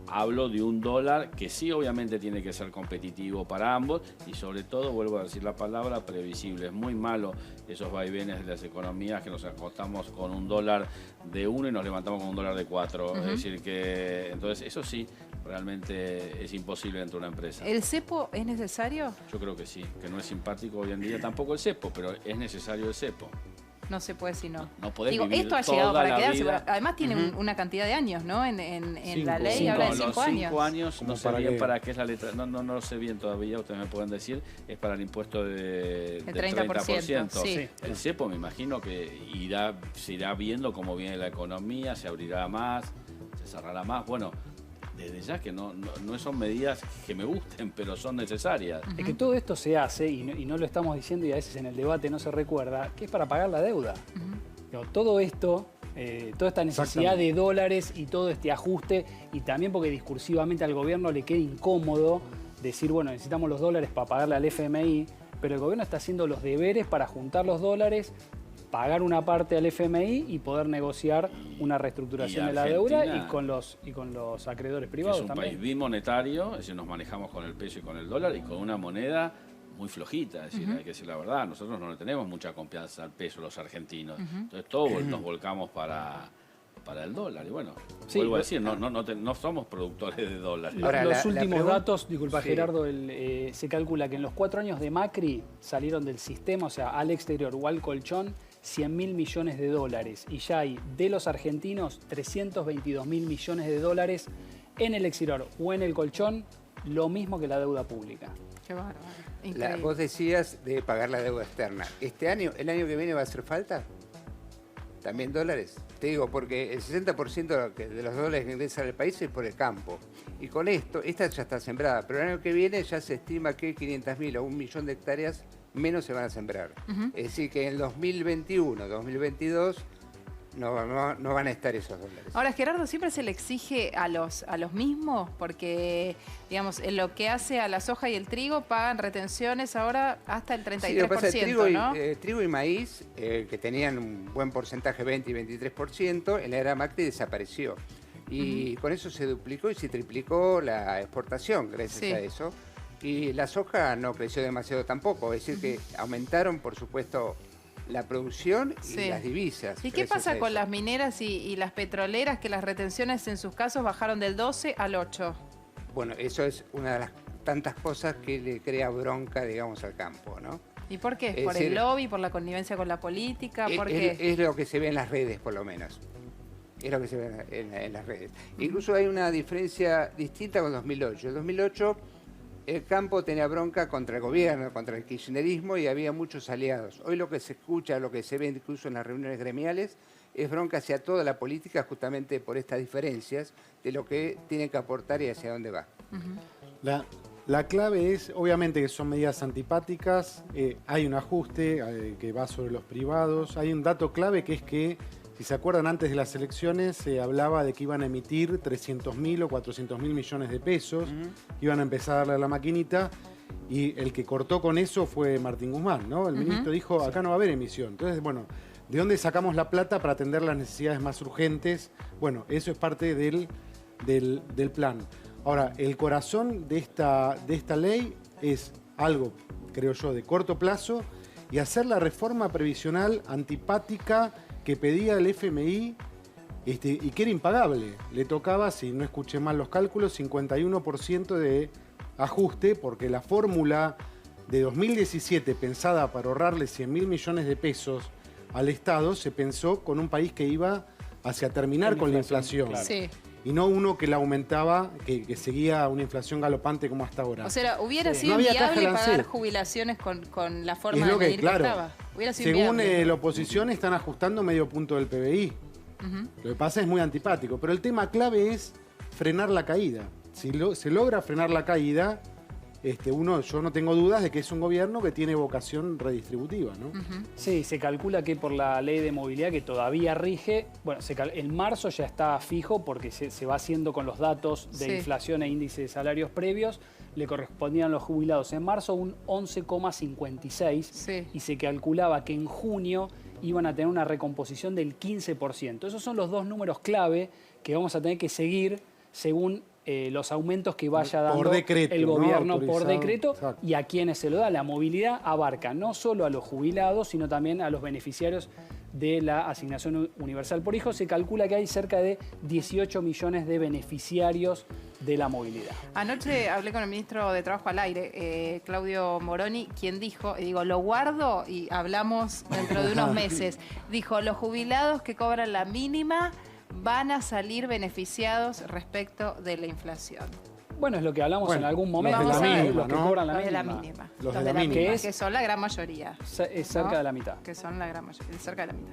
hablo de un dólar que sí obviamente tiene que ser competitivo para ambos y sobre todo, vuelvo a decir la palabra, previsible. Es muy malo esos vaivenes de las economías que nos acostamos con un dólar de 1 y nos levantamos con un dólar de 4. Es decir que, entonces eso sí, realmente es imposible dentro de una empresa. ¿El cepo es necesario? Yo creo que sí, que no es simpático hoy en día tampoco el cepo, pero es necesario el cepo. No se puede si no. No podés vivir esto ha llegado para quedarse. vida. Además tiene una cantidad de años, ¿no? En la ley habla de 5 años. 5 años, no sé bien para qué es la letra, no lo sé bien todavía, ustedes me pueden decir, es para el impuesto del 30%. Sí. El cepo me imagino que se irá viendo cómo viene la economía, se abrirá más, se cerrará más. Bueno, desde ya que no son medidas que me gusten, pero son necesarias. Es que todo esto se hace, y no lo estamos diciendo y a veces en el debate no se recuerda, que es para pagar la deuda. Todo esto, toda esta necesidad de dólares y todo este ajuste, y también porque discursivamente al gobierno le queda incómodo decir, bueno, necesitamos los dólares para pagarle al FMI, pero el gobierno está haciendo los deberes para juntar los dólares, pagar una parte al FMI y poder negociar una reestructuración de la deuda y con los acreedores privados es un también. País bimonetario, es decir, nos manejamos con el peso y con el dólar y con una moneda muy flojita, es decir, hay que decir la verdad, nosotros no le tenemos mucha confianza al peso los argentinos, entonces todos nos volcamos para el dólar y bueno, vuelvo a decir, no somos productores de dólares. Ahora, los últimos datos, disculpa Gerardo, se calcula que en los 4 años de Macri salieron del sistema, o sea, al exterior o al colchón, 100.000 millones de dólares y ya hay de los argentinos 322.000 millones de dólares en el exterior o en el colchón, lo mismo que la deuda pública. Qué bárbaro. Vos decías de pagar la deuda externa. ¿El año que viene va a hacer falta? ¿También dólares? Te digo, porque el 60% de los dólares que ingresan al país es por el campo. Y con esta ya está sembrada, pero el año que viene ya se estima que 500.000 o 1 millón de hectáreas menos se van a sembrar. Es decir, que en el 2021, 2022 no van a estar esos dólares. Ahora, Gerardo, siempre se le exige a los mismos, porque, digamos, en lo que hace a la soja y el trigo pagan retenciones ahora hasta el 33%, sí, lo que pasa es trigo y maíz, que tenían un buen porcentaje, 20 y 23%, en la era Macri desapareció. Y con eso se duplicó y se triplicó la exportación gracias a eso. Y la soja no creció demasiado tampoco, es decir que aumentaron, por supuesto, la producción y las divisas. ¿Y qué pasa con las mineras y las petroleras, que las retenciones en sus casos bajaron del 12 al 8? Bueno, eso es una de las tantas cosas que le crea bronca, digamos, al campo, ¿no? ¿Y por qué? ¿Por el lobby, por la connivencia con la política? ¿Por qué? Es lo que se ve en las redes, por lo menos. Es lo que se ve en las redes. Incluso hay una diferencia distinta con 2008. En 2008 el campo tenía bronca contra el gobierno, contra el kirchnerismo y había muchos aliados. Hoy lo que se escucha, lo que se ve incluso en las reuniones gremiales, es bronca hacia toda la política justamente por estas diferencias de lo que tienen que aportar y hacia dónde va. La clave es, obviamente que son medidas antipáticas, hay un ajuste que va sobre los privados, hay un dato clave que es que, si se acuerdan, antes de las elecciones se hablaba de que iban a emitir 300.000 o 400.000 millones de pesos, iban a empezar a darle a la maquinita, y el que cortó con eso fue Martín Guzmán, ¿no? El ministro dijo, acá no va a haber emisión. Entonces, bueno, ¿de dónde sacamos la plata para atender las necesidades más urgentes? Bueno, eso es parte del plan. Ahora, el corazón de esta ley es algo, creo yo, de corto plazo, y hacer la reforma previsional antipática que pedía el FMI y que era impagable. Le tocaba, si no escuché mal los cálculos, 51% de ajuste, porque la fórmula de 2017 pensada para ahorrarle 100.000 millones de pesos al Estado, se pensó con un país que iba hacia terminar con la inflación. Claro. Sí. Y no uno que la aumentaba, que seguía una inflación galopante como hasta ahora. O sea, hubiera sido inviable pagar jubilaciones con la forma de medir que estaba. Hubiera sido según inviable. la oposición están ajustando medio punto del PBI. Lo que pasa es muy antipático. Pero el tema clave es frenar la caída. Si se logra frenar la caída, yo no tengo dudas de que es un gobierno que tiene vocación redistributiva, ¿no? Sí, se calcula que por la ley de movilidad que todavía rige, bueno, en marzo ya está fijo porque se va haciendo con los datos de inflación e índice de salarios previos, le correspondían a los jubilados en marzo un 11,56 y se calculaba que en junio iban a tener una recomposición del 15%. Esos son los dos números clave que vamos a tener que seguir según los aumentos que vaya dando el gobierno por decreto y a quienes se lo da. La movilidad abarca no solo a los jubilados, sino también a los beneficiarios de la asignación universal por hijo. Se calcula que hay cerca de 18 millones de beneficiarios de la movilidad. Anoche hablé con el ministro de Trabajo al aire, Claudio Moroni, quien dijo, lo guardo y hablamos dentro de unos meses, dijo, los jubilados que cobran la mínima van a salir beneficiados respecto de la inflación. Bueno, es lo que hablamos en algún momento. Los de la mínima, los que cobran la mínima. Los de la mínima. Que son la gran mayoría. Es cerca de la mitad. Que son la gran mayoría, cerca de la mitad.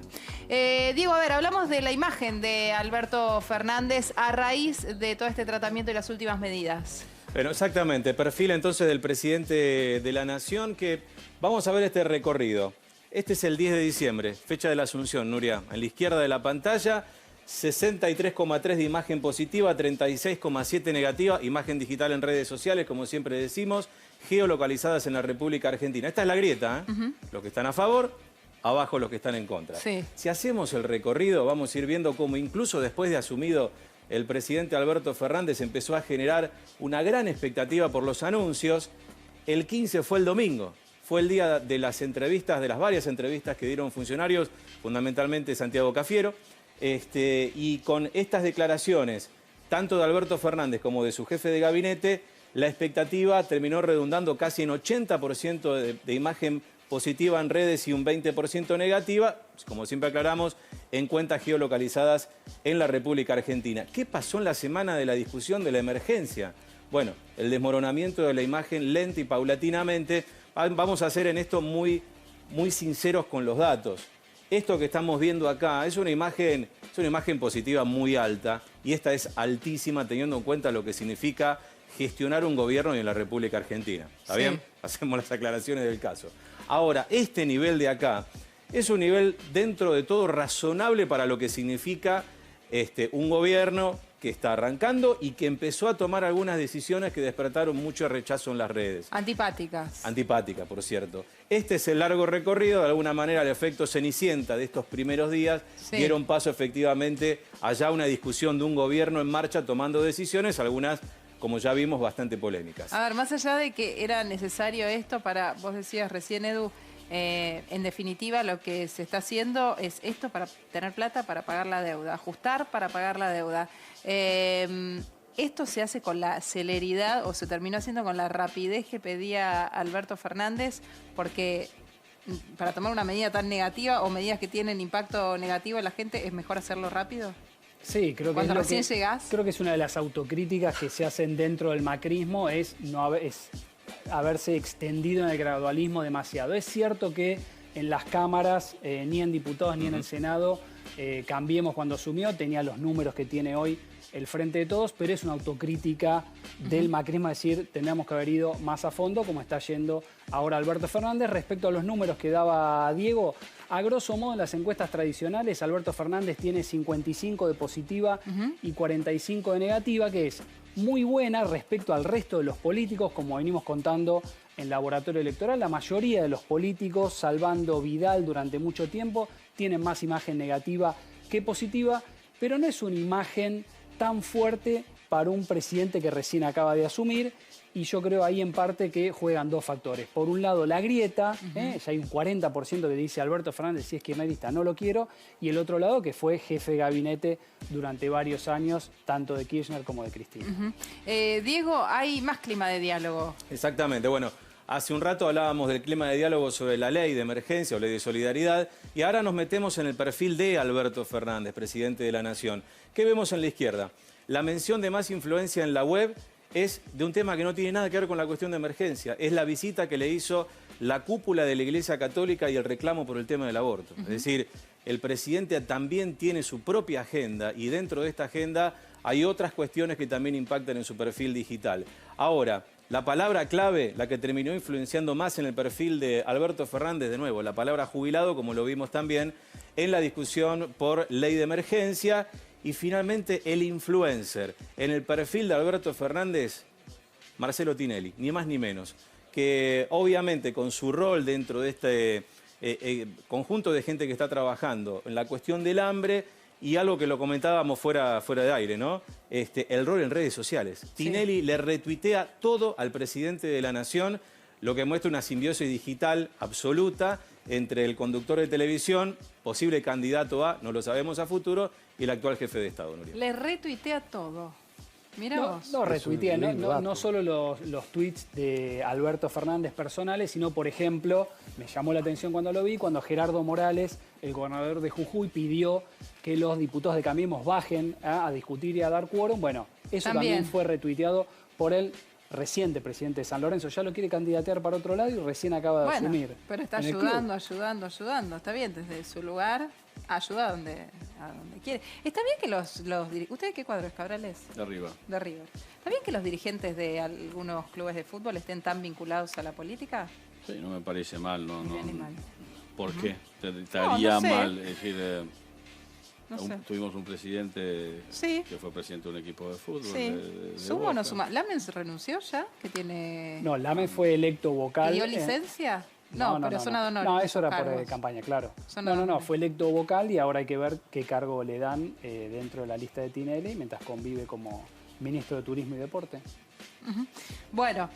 Diego, a ver, hablamos de la imagen de Alberto Fernández a raíz de todo este tratamiento y las últimas medidas. Bueno, exactamente. Perfil entonces del presidente de la Nación, que vamos a ver este recorrido. Este es el 10 de diciembre, fecha de la Asunción, Nuria. En la izquierda de la pantalla, 63,3 de imagen positiva, 36,7 negativa, imagen digital en redes sociales, como siempre decimos, geolocalizadas en la República Argentina. Esta es la grieta, ¿eh? Los que están a favor, abajo los que están en contra. Sí. Si hacemos el recorrido, vamos a ir viendo cómo incluso después de asumido el presidente Alberto Fernández empezó a generar una gran expectativa por los anuncios. El 15 fue el domingo. Fue el día de las entrevistas, de las varias entrevistas que dieron funcionarios, fundamentalmente Santiago Cafiero. Y con estas declaraciones, tanto de Alberto Fernández como de su jefe de gabinete, la expectativa terminó redundando casi en 80% de imagen positiva en redes y un 20% negativa, como siempre aclaramos, en cuentas geolocalizadas en la República Argentina. ¿Qué pasó en la semana de la discusión de la emergencia? Bueno, el desmoronamiento de la imagen lenta y paulatinamente. Vamos a ser en esto muy sinceros con los datos. Esto que estamos viendo acá es una imagen positiva muy alta y esta es altísima teniendo en cuenta lo que significa gestionar un gobierno en la República Argentina. ¿Está bien? Hacemos las aclaraciones del caso. Ahora, este nivel de acá es un nivel dentro de todo razonable para lo que significa un gobierno que está arrancando y que empezó a tomar algunas decisiones que despertaron mucho rechazo en las redes. Antipáticas. Antipática, por cierto. Este es el largo recorrido, de alguna manera el efecto Cenicienta de estos primeros días dieron paso efectivamente allá a una discusión de un gobierno en marcha tomando decisiones, algunas, como ya vimos, bastante polémicas. A ver, más allá de que era necesario esto para, vos decías recién, Edu, en definitiva lo que se está haciendo es esto para tener plata para pagar la deuda, ajustar para pagar la deuda. ¿Esto se hace con la celeridad o se terminó haciendo con la rapidez que pedía Alberto Fernández? Porque para tomar una medida tan negativa o medidas que tienen impacto negativo en la gente, ¿es mejor hacerlo rápido? Sí, creo que cuando recién llegás. Creo que es una de las autocríticas que se hacen dentro del macrismo, es haberse extendido en el gradualismo demasiado. Es cierto que en las cámaras, ni en diputados ni en el Senado, Cambiemos cuando asumió, tenía los números que tiene hoy el Frente de Todos, pero es una autocrítica del macrismo, es decir, tendríamos que haber ido más a fondo, como está yendo ahora Alberto Fernández. Respecto a los números que daba Diego, a grosso modo en las encuestas tradicionales, Alberto Fernández tiene 55 de positiva y 45 de negativa, que es muy buena respecto al resto de los políticos, como venimos contando en Laboratorio Electoral. La mayoría de los políticos, salvando Vidal durante mucho tiempo, tienen más imagen negativa que positiva, pero no es una imagen tan fuerte para un presidente que recién acaba de asumir, y yo creo ahí en parte que juegan dos factores. Por un lado, la grieta, ya hay un 40% que dice Alberto Fernández, si es kirchnerista, no lo quiero, y el otro lado, que fue jefe de gabinete durante varios años, tanto de Kirchner como de Cristina. Diego, hay más clima de diálogo. Exactamente, bueno, Hace un rato hablábamos del clima de diálogo sobre la ley de emergencia o ley de solidaridad y ahora nos metemos en el perfil de Alberto Fernández, presidente de la Nación. ¿Qué vemos en la izquierda? La mención de más influencia en la web es de un tema que no tiene nada que ver con la cuestión de emergencia. Es la visita que le hizo la cúpula de la Iglesia Católica y el reclamo por el tema del aborto. Es decir, el presidente también tiene su propia agenda y dentro de esta agenda hay otras cuestiones que también impactan en su perfil digital. Ahora, la palabra clave, la que terminó influenciando más en el perfil de Alberto Fernández, de nuevo, la palabra jubilado, como lo vimos también, en la discusión por ley de emergencia. Y finalmente, el influencer. En el perfil de Alberto Fernández, Marcelo Tinelli, ni más ni menos. Que obviamente con su rol dentro de este conjunto de gente que está trabajando en la cuestión del hambre y algo que lo comentábamos fuera de aire, ¿no? El rol en redes sociales. Sí. Tinelli le retuitea todo al presidente de la Nación, lo que muestra una simbiosis digital absoluta entre el conductor de televisión, posible candidato a, no lo sabemos a futuro, y el actual jefe de Estado, Nuria. Le retuitea todo. Mira vos. No retuitea, no solo los tweets de Alberto Fernández personales, sino, por ejemplo, me llamó la atención cuando lo vi, cuando Gerardo Morales, el gobernador de Jujuy, pidió que los diputados de Cambiemos bajen a discutir y a dar quórum. Bueno, eso también fue retuiteado por el reciente presidente de San Lorenzo. Ya lo quiere candidatear para otro lado y recién acaba de asumir. Pero está ayudando. Está bien, desde su lugar ayuda a donde quiere. Está bien que los ¿Usted qué cuadro es, Cabrales? De River. De River. ¿Está bien que los dirigentes de algunos clubes de fútbol estén tan vinculados a la política? Sí, no me parece mal. No. Mal. ¿Por qué? Estaría sé. mal. Es decir, no sé. Tuvimos un presidente que fue presidente de un equipo de fútbol. Sí. ¿Suma o no suma? ¿Lamens renunció ya? ¿Que tiene... No, Lamens fue electo vocal. ¿Pidió licencia? No, pero zona de honor. No, eso era por campaña, claro. No, fue electo vocal y ahora hay que ver qué cargo le dan dentro de la lista de Tinelli mientras convive como ministro de Turismo y Deporte. Bueno,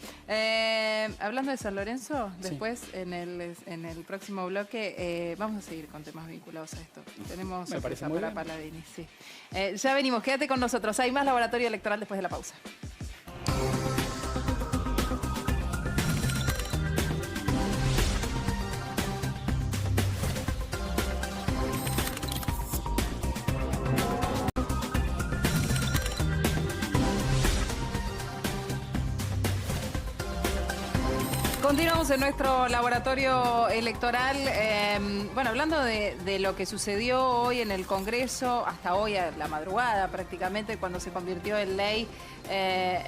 hablando de San Lorenzo, después en el próximo bloque vamos a seguir con temas vinculados a esto. Tenemos sorpresa para Paladini. Sí. Ya venimos, quédate con nosotros. Hay más Laboratorio Electoral después de la pausa. Continuamos en nuestro laboratorio electoral. Bueno, hablando de lo que sucedió hoy en el Congreso, hasta hoy a la madrugada prácticamente, cuando se convirtió en ley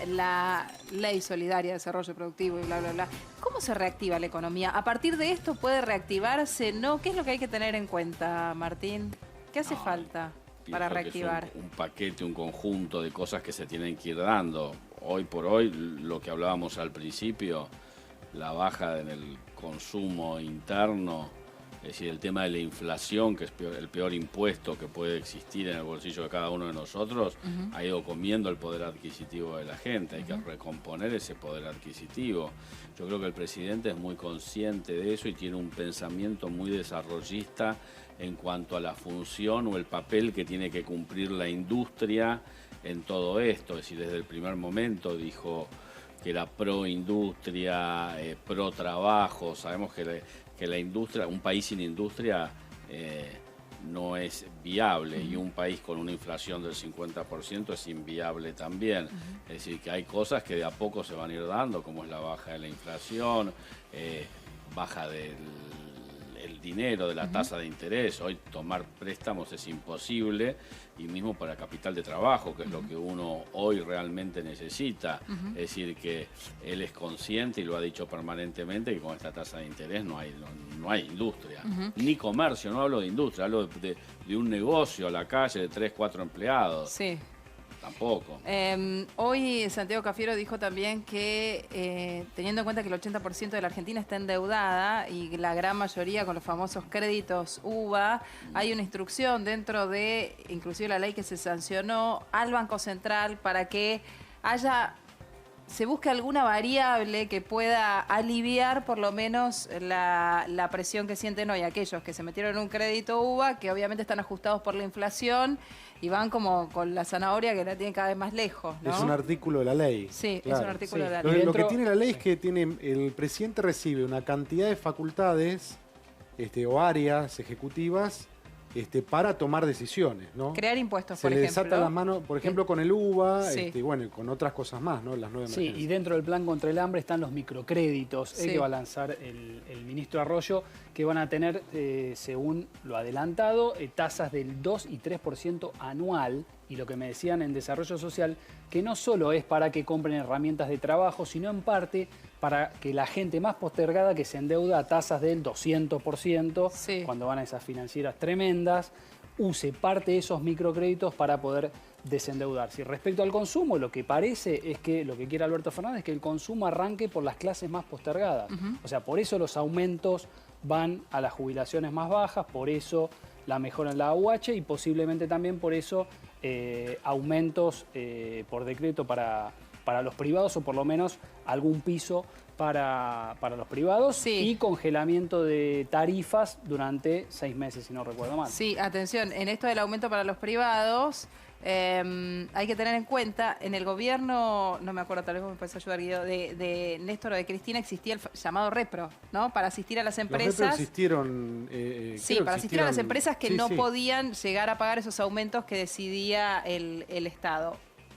la Ley Solidaria de Desarrollo Productivo y bla, bla, bla. ¿Cómo se reactiva la economía? ¿A partir de esto puede reactivarse? ¿No? ¿Qué es lo que hay que tener en cuenta, Martín? ¿Qué hace falta para reactivar? Un paquete, un conjunto de cosas que se tienen que ir dando. Hoy por hoy, lo que hablábamos al principio, la baja en el consumo interno, es decir, el tema de la inflación, que es el peor impuesto que puede existir en el bolsillo de cada uno de nosotros, ha ido comiendo el poder adquisitivo de la gente. Hay que recomponer ese poder adquisitivo. Yo creo que el presidente es muy consciente de eso y tiene un pensamiento muy desarrollista en cuanto a la función o el papel que tiene que cumplir la industria en todo esto. Es decir, desde el primer momento dijo que era pro industria, pro trabajo. Sabemos que la industria, un país sin industria no es viable y un país con una inflación del 50% es inviable también. Es decir, que hay cosas que de a poco se van a ir dando, como es la baja de la inflación, baja del dinero, de la tasa de interés. Hoy tomar préstamos es imposible, y mismo para capital de trabajo, que es lo que uno hoy realmente necesita. Es decir, que él es consciente y lo ha dicho permanentemente que con esta tasa de interés no hay industria, ni comercio. No hablo de industria, hablo de un negocio a la calle de 3, 4 empleados. Sí. Tampoco. Hoy Santiago Cafiero dijo también que teniendo en cuenta que el 80% de la Argentina está endeudada y la gran mayoría con los famosos créditos UVA, hay una instrucción dentro de, inclusive la ley que se sancionó, al Banco Central para que se busque alguna variable que pueda aliviar por lo menos la presión que sienten hoy aquellos que se metieron en un crédito UVA, que obviamente están ajustados por la inflación y van como con la zanahoria que la tienen cada vez más lejos, ¿no? Es un artículo de la ley. Sí, claro. es un artículo de la ley. Lo que tiene la ley es que el presidente recibe una cantidad de facultades o áreas ejecutivas para tomar decisiones, ¿no? Crear impuestos, por ejemplo. Se le desata la mano, por ejemplo, con el UVA, Sí. bueno, y con otras cosas más, ¿no? Las 9 Sí, emergencias. y dentro del plan contra el hambre están los microcréditos que va a lanzar el ministro Arroyo, que van a tener, según lo adelantado, tasas del 2 y 3% anual. Y lo que me decían en Desarrollo Social, que no solo es para que compren herramientas de trabajo, sino en parte para que la gente más postergada que se endeuda a tasas del 200%, cuando van a esas financieras tremendas, use parte de esos microcréditos para poder desendeudarse. Y respecto al consumo, lo que parece es que lo que quiere Alberto Fernández es que el consumo arranque por las clases más postergadas. O sea, por eso los aumentos van a las jubilaciones más bajas, por eso la mejora en la AUH y posiblemente también por eso aumentos por decreto para los privados, o por lo menos algún piso para los privados, y congelamiento de tarifas durante 6 meses, si no recuerdo mal. Sí, atención, en esto del aumento para los privados, hay que tener en cuenta, en el gobierno, no me acuerdo, tal vez me puedes ayudar, Guido, de Néstor o de Cristina, existía el llamado repro, ¿no? Para asistir a las empresas. Los repro existieron. Sí, para asistir a las empresas que no podían llegar a pagar esos aumentos que decidía el Estado.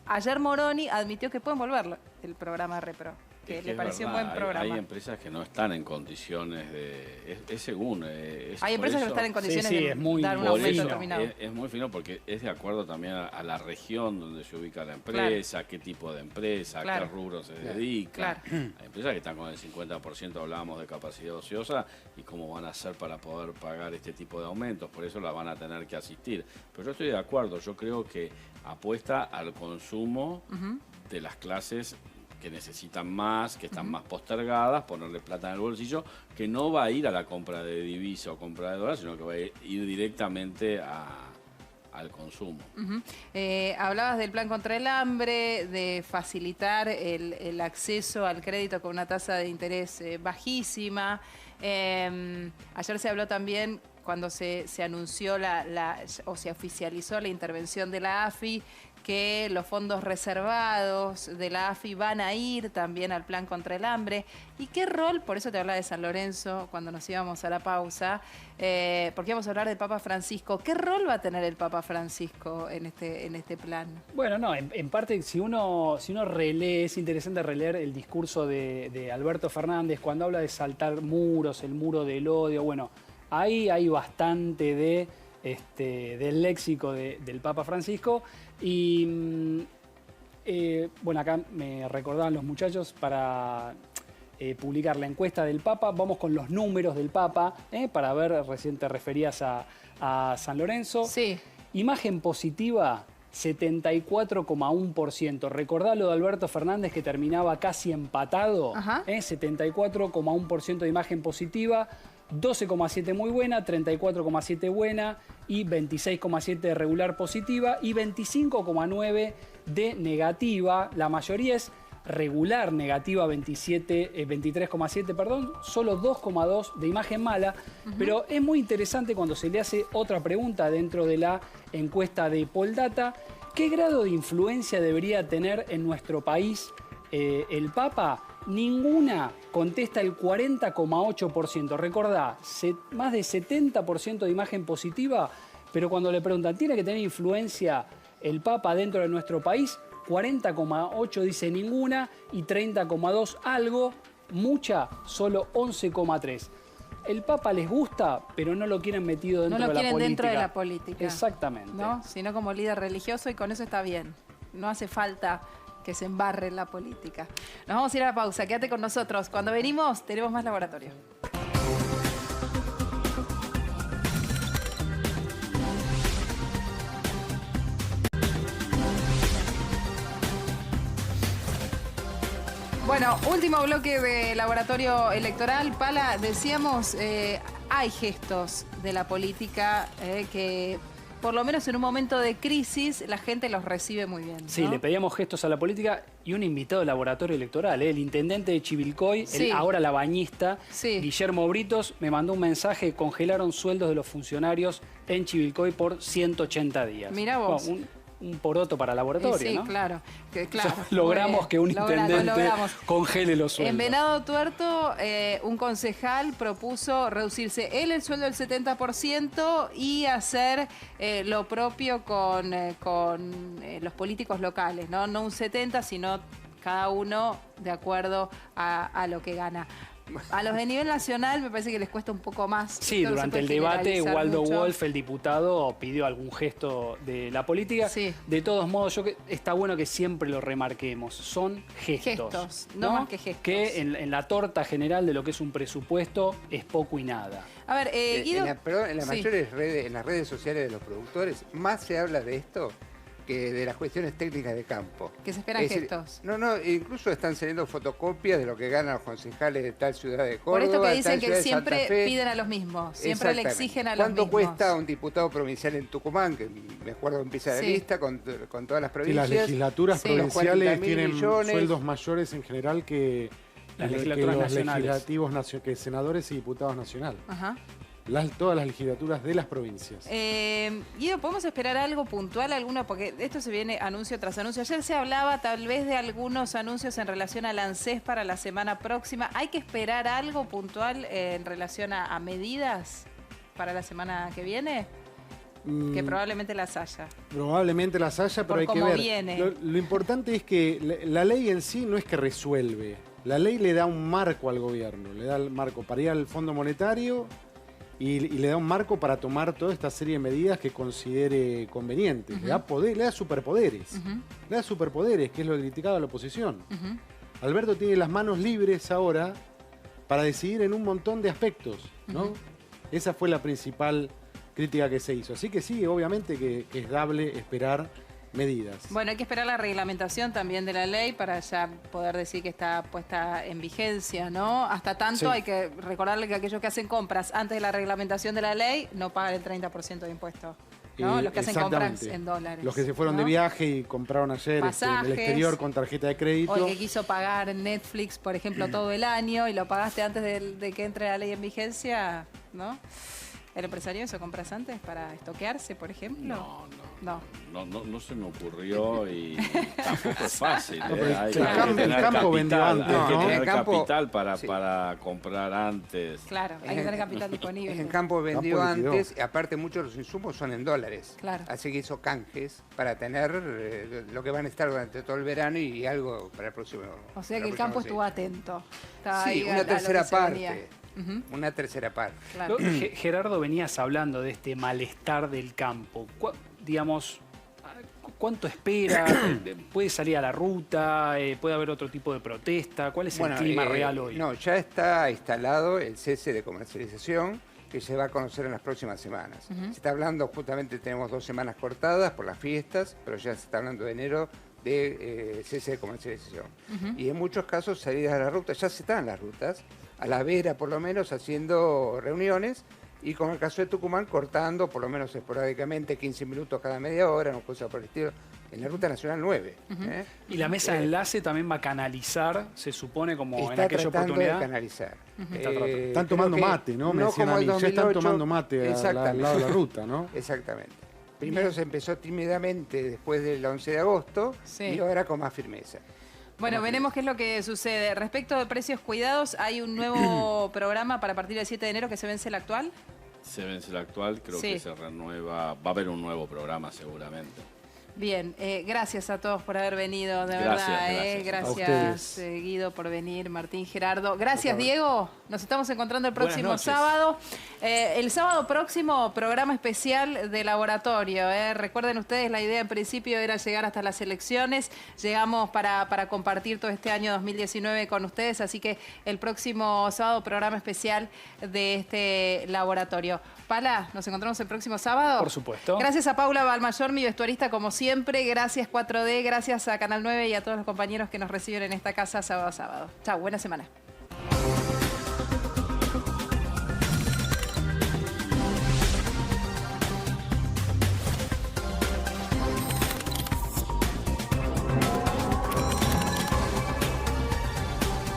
Ayer Moroni admitió que pueden volver el programa repro, que le pareció un buen programa. Hay empresas que no están en condiciones de... Es según... hay empresas que no están en condiciones de dar un aumento determinado. Es muy fino porque es de acuerdo también a la región donde se ubica la empresa, qué tipo de empresa, qué rubro se dedica. Hay empresas que están con el 50%, hablábamos de capacidad ociosa, y cómo van a hacer para poder pagar este tipo de aumentos. Por eso la van a tener que asistir. Pero yo estoy de acuerdo, yo creo que apuesta al consumo de las clases que necesitan más, que están más postergadas, ponerle plata en el bolsillo, que no va a ir a la compra de divisa o compra de dólares, sino que va a ir directamente al consumo. Hablabas del plan contra el hambre, de facilitar el acceso al crédito con una tasa de interés bajísima. Ayer se habló también, cuando se anunció o se oficializó la intervención de la AFI, que los fondos reservados de la AFI van a ir también al plan contra el hambre. ¿Y qué rol? Por eso te hablaba de San Lorenzo cuando nos íbamos a la pausa, porque íbamos a hablar del Papa Francisco. ¿Qué rol va a tener el Papa Francisco en este plan? Bueno, no, en parte, si uno relee, es interesante releer el discurso de Alberto Fernández cuando habla de saltar muros, el muro del odio. Bueno, ahí hay bastante del léxico del Papa Francisco. Y bueno, acá me recordaban los muchachos para publicar la encuesta del Papa. Vamos con los números del Papa, para ver, recién te referías a San Lorenzo. Sí. Imagen positiva, 74,1%. Recordá lo de Alberto Fernández, que terminaba casi empatado. 74,1% de imagen positiva. 12,7 muy buena, 34,7 buena y 26,7 de regular positiva y 25,9 de negativa. La mayoría es regular negativa, 23,7, perdón, solo 2,2 de imagen mala. Pero es muy interesante cuando se le hace otra pregunta dentro de la encuesta de Poldata. ¿Qué grado de influencia debería tener en nuestro país el Papa? Ninguna, contesta el 40,8%. Recordá, más de 70% de imagen positiva, pero cuando le preguntan, ¿tiene que tener influencia el Papa dentro de nuestro país? 40,8% dice ninguna y 30,2% algo, mucha, solo 11,3%. El Papa les gusta, pero no lo quieren metido dentro de la política. No lo quieren dentro de la política. Exactamente. ¿No? Sino como líder religioso, y con eso está bien. No hace falta que se embarre en la política. Nos vamos a ir a la pausa, quédate con nosotros. Cuando venimos, tenemos más laboratorio. Bueno, último bloque de laboratorio electoral. Pala, decíamos, hay gestos de la política que por lo menos en un momento de crisis, la gente los recibe muy bien, ¿no? Sí, le pedíamos gestos a la política y un invitado del laboratorio electoral, el intendente de Chivilcoy, Sí. ahora la bañista, Sí. Guillermo Britos, me mandó un mensaje: congelaron sueldos de los funcionarios en Chivilcoy por 180 días. Mirá vos. Bueno, un poroto para laboratorio, Sí, ¿no? claro. O sea, logramos que un intendente logramos. congele los sueldos. En Venado Tuerto, un concejal propuso reducirse el sueldo del 70% y hacer lo propio con los políticos locales, ¿no? No un 70%, sino cada uno de acuerdo a lo que gana. A los de nivel nacional me parece que les cuesta un poco más. Sí, Esto no se durante puede el debate, generalizar Waldo mucho. Wolf, el diputado, pidió algún gesto de la política. Sí. De todos modos, está bueno que siempre lo remarquemos. Son gestos. Gestos, no más que gestos. Que en la torta general de lo que es un presupuesto es poco y nada. A ver, Guido... en las Sí. mayores redes, en las redes sociales de los productores, más se habla de esto que de las cuestiones técnicas de campo. Que se esperan Es decir, gestos. No, incluso están saliendo fotocopias de lo que ganan los concejales de tal ciudad de Por Córdoba. esto que tal dicen ciudad que de Santa siempre Fe. piden a los mismos, siempre le Exactamente. exigen a los mismos. ¿Cuánto cuesta un diputado provincial en Tucumán? Que me acuerdo empieza la Sí. lista con todas las Sí, provincias. las legislaturas Sí. Los provinciales 40.000 tienen millones. sueldos mayores en general que Las que legislaturas los nacionales. legislativos que senadores y diputados nacionales. Ajá. Todas las legislaturas de las provincias. Guido, ¿podemos esperar algo puntual, alguno? Porque esto se viene anuncio tras anuncio. Ayer se hablaba tal vez de algunos anuncios en relación al ANSES para la semana próxima. ¿Hay que esperar algo puntual en relación a medidas para la semana que viene? Que probablemente las haya. Probablemente las haya, pero Por hay que cómo ver. viene. Lo importante es que la ley en sí no es que resuelve. La ley le da un marco al gobierno. Le da el marco para ir al Fondo Monetario y le da un marco para tomar toda esta serie de medidas que considere convenientes. Le da poder, le da superpoderes. Le da superpoderes, que es lo que criticaba la oposición. Alberto tiene las manos libres ahora para decidir en un montón de aspectos, ¿no? Esa fue la principal crítica que se hizo. Así que sí, obviamente que es dable esperar medidas. Bueno, hay que esperar la reglamentación también de la ley para ya poder decir que está puesta en vigencia, ¿no? Hasta tanto Sí. hay que recordarle que aquellos que hacen compras antes de la reglamentación de la ley no pagan el 30% de impuestos, ¿no? Los que hacen compras Exactamente. en dólares. Los que se fueron ¿no? de viaje y compraron ayer en el Pasajes. exterior con tarjeta de crédito. O el que quiso pagar Netflix, por ejemplo, todo el año y lo pagaste antes de que entre la ley en vigencia, ¿no? ¿El empresario eso compras antes para estoquearse, por ejemplo? No se me ocurrió y tampoco es fácil. No, pero Hay el campo- que el tener campo vendió capital, antes, hay que ¿no? tener En el campo- capital para, sí. para comprar antes. Claro, hay que tener capital disponible. En campo vendió Campo liquidó. antes, y aparte muchos de los insumos son en dólares. Claro. Así que hizo canjes para tener lo que van a estar durante todo el verano y algo para el próximo. O sea para que el campo próximo estuvo atento. Estaba Sí, ahí a una lo que tercera se venía. parte. Ujú. Una tercera parte. Claro. Gerardo, venías hablando de este malestar del campo. Digamos, ¿cuánto espera? ¿Puede salir a la ruta? ¿Puede haber otro tipo de protesta? ¿Cuál es el clima real hoy? No, ya está instalado el cese de comercialización que se va a conocer en las próximas semanas. Se está hablando, justamente tenemos 2 semanas cortadas por las fiestas, pero ya se está hablando de enero de cese de comercialización. Y en muchos casos salidas a la ruta, ya se están las rutas, a la vera por lo menos haciendo reuniones y con el caso de Tucumán cortando por lo menos esporádicamente 15 minutos cada media hora, una cosa por el estilo, en la Ruta Nacional 9. Y la mesa de enlace también va a canalizar, se supone, como en Está aquella tratando oportunidad. de canalizar. Están tomando mate, ¿no? Me decían a mí, ya están tomando mate al lado de la ruta, ¿no? Exactamente. Primero se empezó tímidamente después del 11 de agosto y ahora con más firmeza. Bueno, veremos qué es lo que sucede. Respecto de precios cuidados, hay un nuevo programa para partir del 7 de enero que se vence el actual. Se vence el actual, creo Sí. que se renueva. Va a haber un nuevo programa seguramente. Bien, gracias a todos por haber venido, de Gracias, verdad. gracias. Gracias, Guido, por venir, Martín, Gerardo. Gracias, Diego. Nos estamos encontrando el próximo Buenas noches. sábado. El sábado próximo, programa especial de laboratorio. Recuerden ustedes, la idea en principio era llegar hasta las elecciones. Llegamos para compartir todo este año 2019 con ustedes, así que el próximo sábado, programa especial de este laboratorio. Pala, nos encontramos el próximo sábado. Por supuesto. Gracias a Paula Balmayor, mi vestuarista, como siempre. Gracias 4D, gracias a Canal 9 y a todos los compañeros que nos reciben en esta casa sábado a sábado. Chao, buena semana.